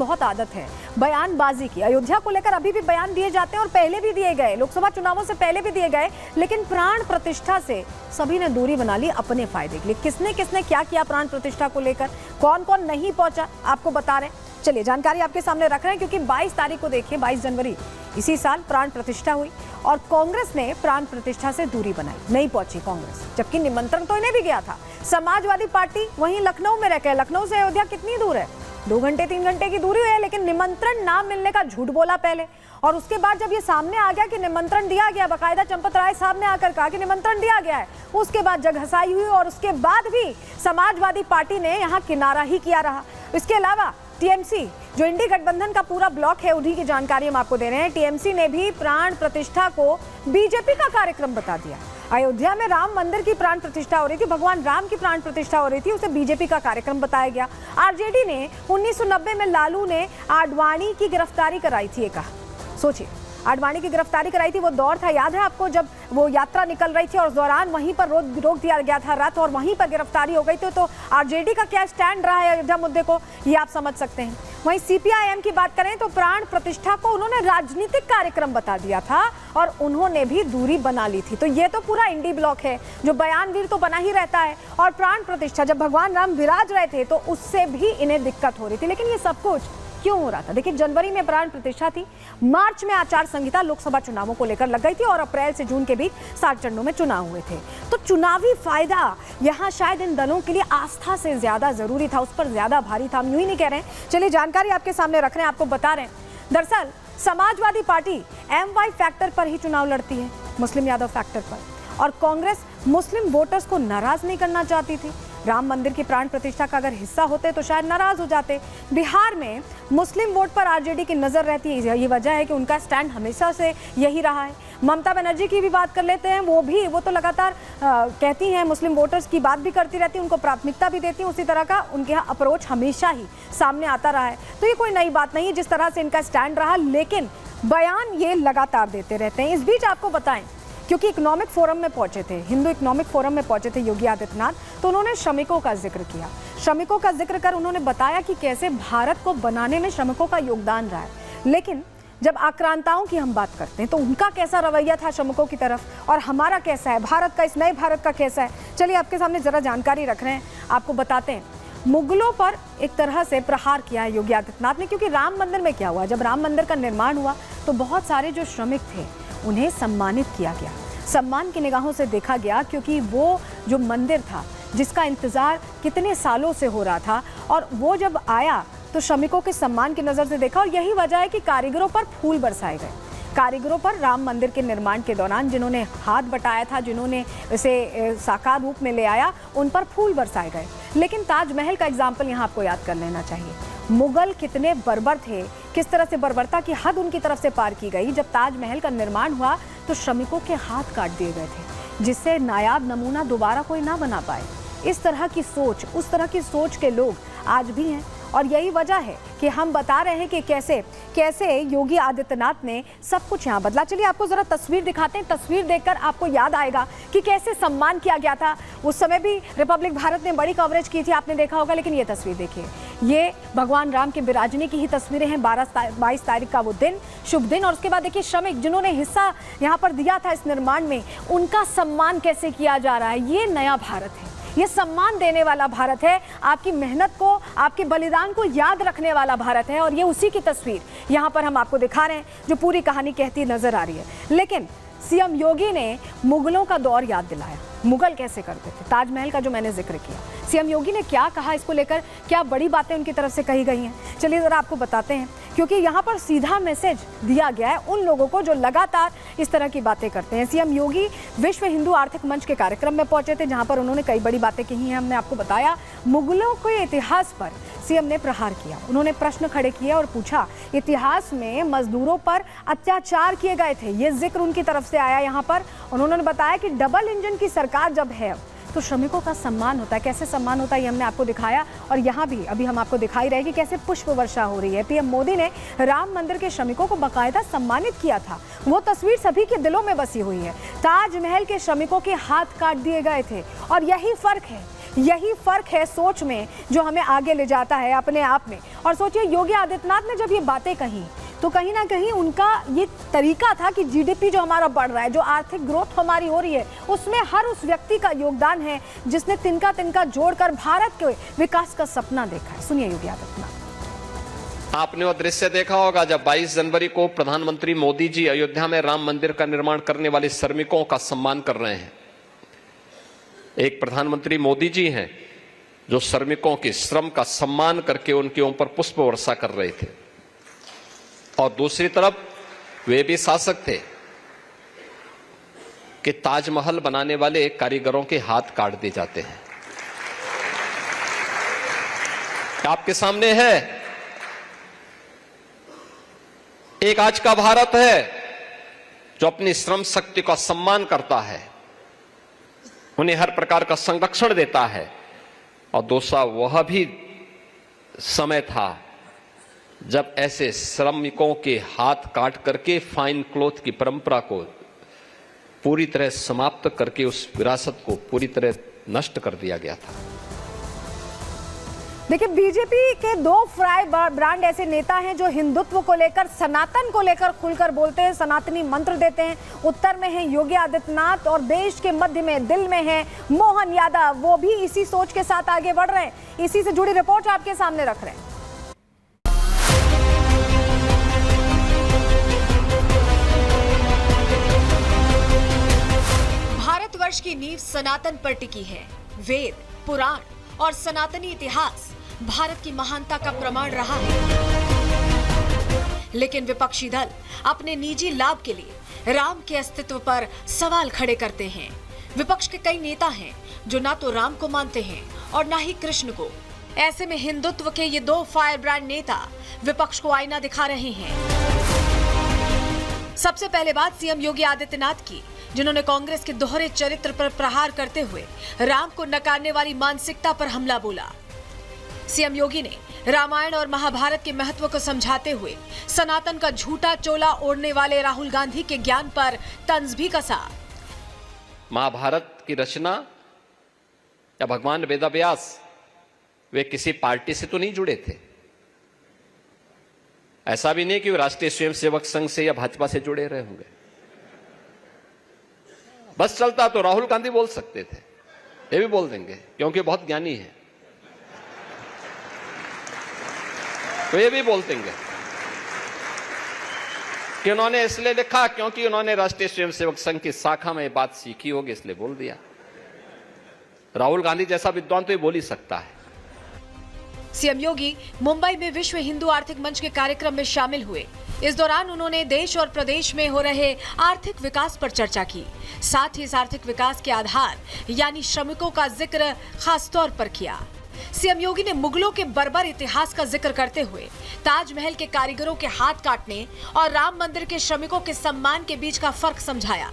बहुत आदत है बयानबाजी की। अयोध्या को लेकर अभी भी बयान दिए जाते हैं और पहले भी दिए गए, लोकसभा चुनावों से पहले भी दिए गए, लेकिन प्राण प्रतिष्ठा से सभी ने दूरी बना ली अपने फायदे के लिए। किसने किसने क्या किया प्राण प्रतिष्ठा को लेकर, कौन कौन नहीं पहुंचा, आपको बता रहे हैं। चलिए जानकारी आपके सामने रख रहे हैं, क्योंकि 22 तारीख को देखिए, 22 जनवरी इसी साल प्राण प्रतिष्ठा हुई और कांग्रेस ने प्राण प्रतिष्ठा से दूरी बनाई, नहीं पहुंची कांग्रेस, जबकि निमंत्रण तो इन्हें भी गया था। समाजवादी पार्टी वहीं लखनऊ में रहकर, लखनऊ से अयोध्या कितनी दूर है, 2 घंटे 3 घंटे की दूरी है, लेकिन निमंत्रण ना मिलने का झूठ बोला पहले। और उसके बाद जब ये सामने आ गया कि निमंत्रण दिया गया, बाकायदा चंपत राय साहब ने आकर कहा कि निमंत्रण दिया गया है, उसके बाद जगहसाई हुई और उसके बाद भी समाजवादी पार्टी ने यहाँ किनारा ही किया रहा। इसके अलावा टीएमसी, जो इंडी गठबंधन का पूरा ब्लॉक है, उन्हीं की जानकारी हम आपको दे रहे हैं। टीएमसी ने भी प्राण प्रतिष्ठा को बीजेपी का कार्यक्रम बता दिया। अयोध्या में राम मंदिर की प्राण प्रतिष्ठा हो रही थी, भगवान राम की प्राण प्रतिष्ठा हो रही थी, उसे बीजेपी का कार्यक्रम बताया गया। आरजेडी ने 1990 में लालू ने आडवाणी की गिरफ्तारी कराई थी, कहा सोचिए, आडवाणी की गिरफ्तारी कराई थी। वो दौर था, याद है आपको, जब वो यात्रा निकल रही थी और उस दौरान वहीं पर रोक दिया गया था रथ और वहीं पर गिरफ्तारी हो गई थी। तो आरजेडी का क्या स्टैंड रहा है अयोध्या मुद्दे को, ये आप समझ सकते हैं। वहीं सीपीआईएम की बात करें तो प्राण प्रतिष्ठा को उन्होंने राजनीतिक कार्यक्रम बता दिया था और उन्होंने भी दूरी बना ली थी। तो ये तो पूरा इंडी ब्लॉक है, जो बयानवीर तो बना ही रहता है। और प्राण प्रतिष्ठा जब भगवान राम विराज रहे थे तो उससे भी इन्हें दिक्कत हो रही थी। लेकिन ये सब कुछ क्यों हो रहा था? देखिए, जनवरी में प्राण प्रतिष्ठा थी, मार्च में आचार संहिता लोकसभा चुनावों को लेकर लग गई थी और अप्रैल से जून के बीच 7 चरणों में चुनाव हुए थे। तो चुनावी फायदा यहाँ शायद इन दलों के लिए आस्था से ज्यादा जरूरी था, उस पर ज्यादा भारी था। हम यूं ही नहीं कह रहे हैं, चलिए जानकारी आपके सामने रख रहे हैं, आपको बता रहे हैं। दरअसल समाजवादी पार्टी MY फैक्टर पर ही चुनाव लड़ती है, मुस्लिम यादव फैक्टर पर, और कांग्रेस मुस्लिम वोटर्स को नाराज नहीं करना चाहती थी। राम मंदिर की प्राण प्रतिष्ठा का अगर हिस्सा होते तो शायद नाराज हो जाते। बिहार में मुस्लिम वोट पर आरजेडी की नजर रहती है, ये वजह है कि उनका स्टैंड हमेशा से यही रहा है। ममता बनर्जी की भी बात कर लेते हैं, वो तो लगातार कहती हैं, मुस्लिम वोटर्स की बात भी करती रहती हैं, उनको प्राथमिकता भी देती हैं, उसी तरह का उनके यहाँ अप्रोच हमेशा ही सामने आता रहा है। तो ये कोई नई बात नहीं है जिस तरह से इनका स्टैंड रहा, लेकिन बयान ये लगातार देते रहते हैं। इस बीच आपको बताएं, क्योंकि इकोनॉमिक फोरम में पहुंचे थे, हिंदू इकोनॉमिक फोरम में पहुंचे थे योगी आदित्यनाथ, तो उन्होंने श्रमिकों का जिक्र किया। श्रमिकों का जिक्र कर उन्होंने बताया कि कैसे भारत को बनाने में श्रमिकों का योगदान रहा है। लेकिन जब आक्रांताओं की हम बात करते हैं तो उनका कैसा रवैया था श्रमिकों की तरफ और हमारा कैसा है, भारत का, इस नए भारत का कैसा है, चलिए आपके सामने जरा जानकारी रख रहे हैं, आपको बताते हैं। मुगलों पर एक तरह से प्रहार किया है योगी आदित्यनाथ ने, क्योंकि राम मंदिर में क्या हुआ, जब राम मंदिर का निर्माण हुआ तो बहुत सारे जो श्रमिक थे उन्हें सम्मानित किया गया, सम्मान की निगाहों से देखा गया, क्योंकि वो जो मंदिर था जिसका इंतजार कितने सालों से हो रहा था, और वो जब आया तो श्रमिकों के सम्मान की नज़र से देखा। और यही वजह है कि कारीगरों पर फूल बरसाए गए, कारीगरों पर राम मंदिर के निर्माण के दौरान जिन्होंने हाथ बटाया था, जिन्होंने इसे साकार रूप में ले आया, उन पर फूल बरसाए गए। लेकिन ताजमहल का एग्जाम्पल यहाँ आपको याद कर लेना चाहिए। मुगल कितने बर्बर थे, किस तरह से बर्बरता की हद उनकी तरफ से पार की गई। जब ताजमहल का निर्माण हुआ तो श्रमिकों के हाथ काट दिए गए थे, जिससे नायाब नमूना दोबारा कोई ना बना पाए। इस तरह की सोच, उस तरह की सोच के लोग आज भी हैं, और यही वजह है कि हम बता रहे हैं कि कैसे कैसे योगी आदित्यनाथ ने सब कुछ यहाँ बदला। चलिए आपको जरा तस्वीर दिखाते हैं, तस्वीर देखकर आपको याद आएगा कि कैसे सम्मान किया गया था। उस समय भी रिपब्लिक भारत ने बड़ी कवरेज की थी, आपने देखा होगा। लेकिन ये तस्वीर देखिए, ये भगवान राम के विराजने की ही तस्वीरें हैं। 22 तारीख का वो दिन, शुभ दिन। और उसके बाद देखिए श्रमिक जिन्होंने हिस्सा यहाँ पर दिया था इस निर्माण में, उनका सम्मान कैसे किया जा रहा है। ये नया भारत है, ये सम्मान देने वाला भारत है, आपकी मेहनत को, आपके बलिदान को याद रखने वाला भारत है। और ये उसी की तस्वीर यहाँ पर हम आपको दिखा रहे हैं, जो पूरी कहानी कहती नजर आ रही है। लेकिन सीएम योगी ने मुगलों का दौर याद दिलाया, मुगल कैसे करते थे, ताजमहल का जो मैंने जिक्र किया, सीएम योगी ने क्या कहा, इसको लेकर क्या बड़ी बातें उनकी तरफ से कही गई हैं, चलिए ज़रा आपको बताते हैं। क्योंकि यहाँ पर सीधा मैसेज दिया गया है उन लोगों को जो लगातार इस तरह की बातें करते हैं। सीएम योगी विश्व हिंदू आर्थिक मंच के कार्यक्रम में पहुंचे थे, जहाँ पर उन्होंने कई बड़ी बातें कही हैं। हमने आपको बताया, मुगलों के इतिहास पर सीएम ने प्रहार किया, उन्होंने प्रश्न खड़े किए और पूछा, इतिहास में मजदूरों पर अत्याचार किए गए थे, ये जिक्र उनकी तरफ से आया यहाँ पर। उन्होंने बताया कि डबल इंजन की सरकार जब है तो श्रमिकों का सम्मान होता है। कैसे सम्मान होता है ये हमने आपको दिखाया, और यहाँ भी अभी हम आपको दिखाई रहे कि कैसे पुष्प वर्षा हो रही है। पीएम मोदी ने राम मंदिर के श्रमिकों को बाकायदा सम्मानित किया था, वो तस्वीर सभी के दिलों में बसी हुई है। ताजमहल के श्रमिकों के हाथ काट दिए गए थे, और यही फर्क है यही फर्क है सोच में जो हमें आगे ले जाता है अपने आप में। और सोचिए, योगी आदित्यनाथ ने जब ये बातें कही तो कहीं ना कहीं उनका ये तरीका था कि जीडीपी जो हमारा बढ़ रहा है, जो आर्थिक ग्रोथ हमारी हो रही है, उसमें हर उस व्यक्ति का योगदान है जिसने तिनका तिनका जोड़कर भारत के विकास का सपना देखा है। सुनिए योगी आदित्यनाथ। आपने वो दृश्य देखा होगा जब 22 जनवरी को प्रधानमंत्री मोदी जी अयोध्या में राम मंदिर का निर्माण करने वाले श्रमिकों का सम्मान कर रहे हैं। एक प्रधानमंत्री मोदी जी हैं जो श्रमिकों के श्रम का सम्मान करके उनके ऊपर पुष्प वर्षा कर रहे थे, और दूसरी तरफ वे भी शासक थे कि ताजमहल बनाने वाले कारीगरों के हाथ काट दिए जाते हैं। आपके सामने है एक आज का भारत है जो अपनी श्रम शक्ति का सम्मान करता है, उन्हें हर प्रकार का संरक्षण देता है, और दूसरा वह भी समय था जब ऐसे श्रमिकों के हाथ काट करके फाइन क्लॉथ की परंपरा को पूरी तरह समाप्त करके उस विरासत को पूरी तरह नष्ट कर दिया गया था। देखिए, बीजेपी के दो फ्राई ब्रांड ऐसे नेता हैं जो हिंदुत्व को लेकर, सनातन को लेकर खुलकर बोलते हैं, सनातनी मंत्र देते हैं। उत्तर में है योगी आदित्यनाथ और देश के मध्य में, दिल में है मोहन यादव। वो भी इसी सोच के साथ आगे बढ़ रहे हैं। इसी से जुड़ी रिपोर्ट आपके सामने रख रहे हैं। भारतवर्ष की नींव सनातन पर टिकी है। वेद, पुराण और सनातनी इतिहास भारत की महानता का प्रमाण रहा है। लेकिन विपक्षी दल अपने निजी लाभ के लिए राम के अस्तित्व पर सवाल खड़े करते हैं। विपक्ष के कई नेता हैं जो ना तो राम को मानते हैं और ना ही कृष्ण को। ऐसे में हिंदुत्व के ये दो फायर ब्रांड नेता विपक्ष को आईना दिखा रहे हैं। सबसे पहले बात सीएम योगी आदित्यनाथ की, जिन्होंने कांग्रेस के दोहरे चरित्र पर प्रहार करते हुए राम को नकारने वाली मानसिकता पर हमला बोला। सीएम योगी ने रामायण और महाभारत के महत्व को समझाते हुए सनातन का झूठा चोला ओढ़ने वाले राहुल गांधी के ज्ञान पर तंज भी कसा। महाभारत की रचना या भगवान वेदव्यास वे किसी पार्टी से तो नहीं जुड़े थे। ऐसा भी नहीं कि वो राष्ट्रीय स्वयंसेवक संघ से या भाजपा से जुड़े रहे होंगे। बस चलता तो राहुल गांधी बोल सकते थे, ये भी बोल देंगे क्योंकि बहुत ज्ञानी है, तो ये भी बोल देंगे कि उन्होंने इसलिए लिखा क्योंकि उन्होंने राष्ट्रीय स्वयंसेवक संघ की शाखा में ये बात सीखी होगी इसलिए बोल दिया। राहुल गांधी जैसा विद्वान तो ये बोल ही सकता है। सीएम योगी मुंबई में विश्व हिंदू आर्थिक मंच के कार्यक्रम में शामिल हुए। इस दौरान उन्होंने देश और प्रदेश में हो रहे आर्थिक विकास पर चर्चा की। साथ ही इस आर्थिक विकास के आधार यानी श्रमिकों का जिक्र खास तौर पर किया। सीएम योगी ने मुगलों के बर्बर इतिहास का जिक्र करते हुए ताजमहल के कारीगरों के हाथ काटने और राम मंदिर के श्रमिकों के सम्मान के बीच का फर्क समझाया।